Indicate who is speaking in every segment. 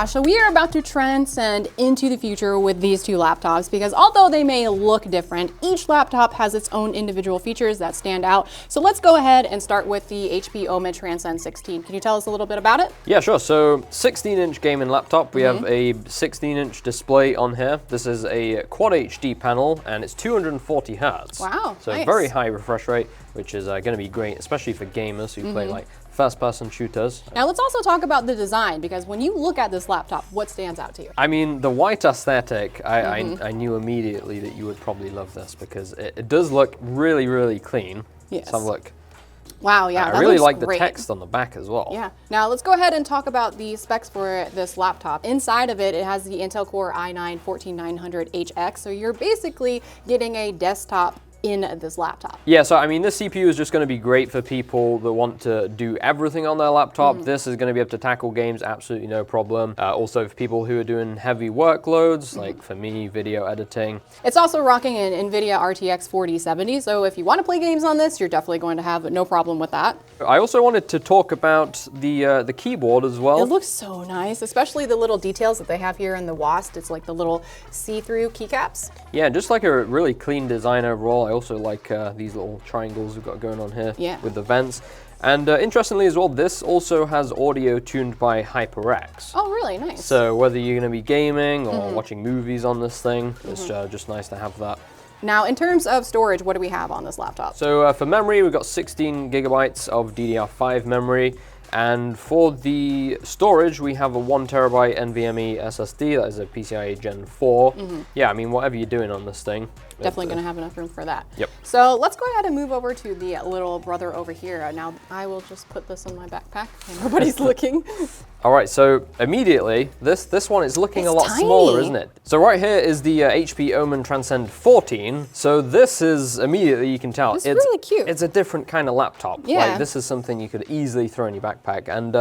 Speaker 1: gosh, so we are about to transcend into the future with these two laptops because although they may look different, each laptop has its own individual features that stand out. So let's go ahead and start with the HP OMEN Transcend 16. Can you tell us a little bit about it?
Speaker 2: Yeah, sure. So 16-inch gaming laptop. We have a 16-inch display on here. This is a Quad HD panel and it's 240 Hertz.
Speaker 1: Wow,
Speaker 2: So
Speaker 1: nice.
Speaker 2: very high refresh rate, which is going to be great, especially for gamers who play like first-person shooters.
Speaker 1: Now let's also talk about the design, because when you look at this laptop, what stands out to you?
Speaker 2: I mean, the white aesthetic, I knew immediately that you would probably love this because it does look really, really clean.
Speaker 1: Yes.
Speaker 2: Let's have a look.
Speaker 1: Wow, yeah,
Speaker 2: I really like
Speaker 1: great.
Speaker 2: the text on the back as well.
Speaker 1: Yeah. Now let's go ahead and talk about the specs for this laptop. Inside of it, it has the Intel Core i9-14900HX, so you're basically getting a desktop in this laptop.
Speaker 2: Yeah, so I mean, this CPU is just going to be great for people that want to do everything on their laptop. This is going to be able to tackle games absolutely no problem. Also for people who are doing heavy workloads, like for me, video editing.
Speaker 1: It's also rocking an NVIDIA RTX 4070, so if you want to play games on this, you're definitely going to have no problem with that.
Speaker 2: I also wanted to talk about the keyboard as well.
Speaker 1: It looks so nice, especially the little details that they have here in the WASD. It's like the little see-through keycaps.
Speaker 2: Yeah, just like a really clean design overall. I also like these little triangles we've got going on here with the vents. And interestingly as well, this also has audio tuned by HyperX.
Speaker 1: Oh, really? Nice.
Speaker 2: So whether you're going to be gaming or watching movies on this thing, it's just nice to have that.
Speaker 1: Now, in terms of storage, what do we have on this laptop?
Speaker 2: So for memory, we've got 16 gigabytes of DDR5 memory. And for the storage, we have a 1 terabyte NVMe SSD. That is a PCIe Gen 4. Yeah, I mean, whatever you're doing on this thing.
Speaker 1: Definitely going to have enough room for that.
Speaker 2: Yep.
Speaker 1: So let's go ahead and move over to the little brother over here. Now, I will just put this in my backpack and nobody's looking.
Speaker 2: All right, so immediately, this one is looking a lot
Speaker 1: tiny.
Speaker 2: smaller, isn't it? So right here is the HP OMEN Transcend 14. So this is, immediately you can tell,
Speaker 1: It's really cute.
Speaker 2: It's a different kind of laptop.
Speaker 1: Yeah.
Speaker 2: Like, this is something you could easily throw in your backpack. And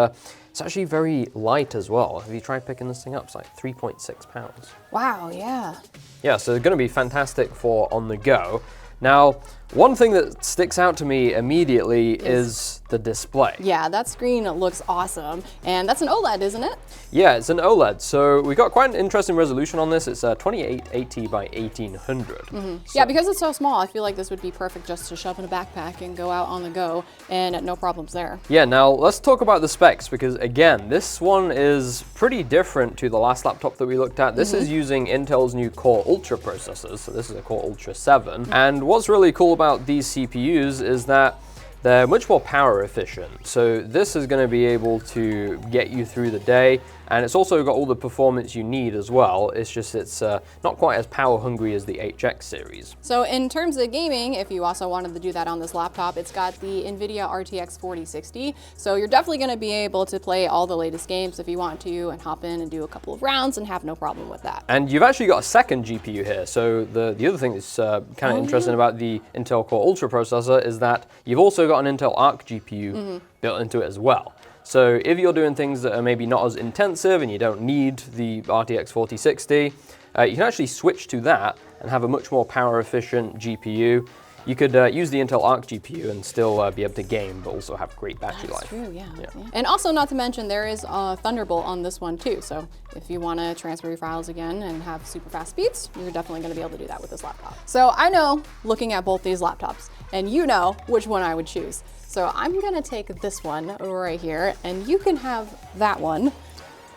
Speaker 2: it's actually very light as well. Have you tried picking this thing up? It's like 3.6 pounds.
Speaker 1: Wow, yeah.
Speaker 2: Yeah, so it's going to be fantastic for on the go. Now, one thing that sticks out to me immediately is the display.
Speaker 1: Yeah, that screen looks awesome. And that's an OLED, isn't it?
Speaker 2: Yeah, it's an OLED. So we got quite an interesting resolution on this. It's 2880 by 1800. So,
Speaker 1: Yeah, because it's so small, I feel like this would be perfect just to shove in a backpack and go out on the go, and no problems there.
Speaker 2: yeah, now let's talk about the specs, because again, this one is pretty different to the last laptop that we looked at. This is using Intel's new Core Ultra processors. So this is a Core Ultra 7. And what's really cool about these CPUs is that they're much more power efficient. So this is going to be able to get you through the day, and it's also got all the performance you need as well. It's just it's not quite as power hungry as the HX series.
Speaker 1: So in terms of gaming, if you also wanted to do that on this laptop, it's got the NVIDIA RTX 4060. So you're definitely going to be able to play all the latest games if you want to, and hop in and do a couple of rounds and have no problem with that.
Speaker 2: And you've actually got a second GPU here. So the other thing that's kind of interesting about the Intel Core Ultra processor is that you've also got an Intel Arc GPU built into it as well. So if you're doing things that are maybe not as intensive and you don't need the RTX 4060, you can actually switch to that and have a much more power efficient GPU. You could use the Intel Arc GPU and still be able to game, but also have great battery life.
Speaker 1: That's true, yeah. And also, not to mention, there is Thunderbolt on this one too. So if you want to transfer your files again and have super fast speeds, you're definitely going to be able to do that with this laptop. So I know, looking at both these laptops, and you know which one I would choose. So I'm going to take this one right here, and you can have that one.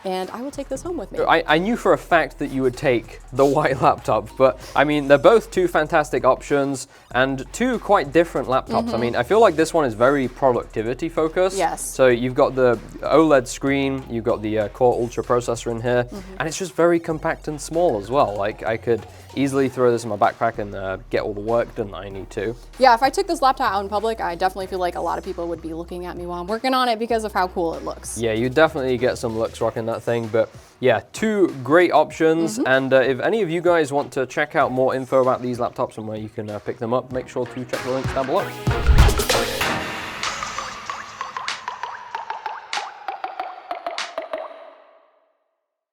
Speaker 1: And I will take this home with me.
Speaker 2: I knew for a fact that you would take the white laptop, but I mean, they're both two fantastic options and two quite different laptops. I mean, I feel like this one is very productivity focused.
Speaker 1: Yes.
Speaker 2: So you've got the OLED screen, you've got the Core Ultra processor in here, and it's just very compact and small as well. Like, I could easily throw this in my backpack and get all the work done that I need to.
Speaker 1: Yeah, if I took this laptop out in public, I definitely feel like a lot of people would be looking at me while I'm working on it because of how cool it looks.
Speaker 2: Yeah, you definitely get some looks rocking that thing, but yeah, two great options. And if any of you guys want to check out more info about these laptops and where you can pick them up, make sure to check the links down below.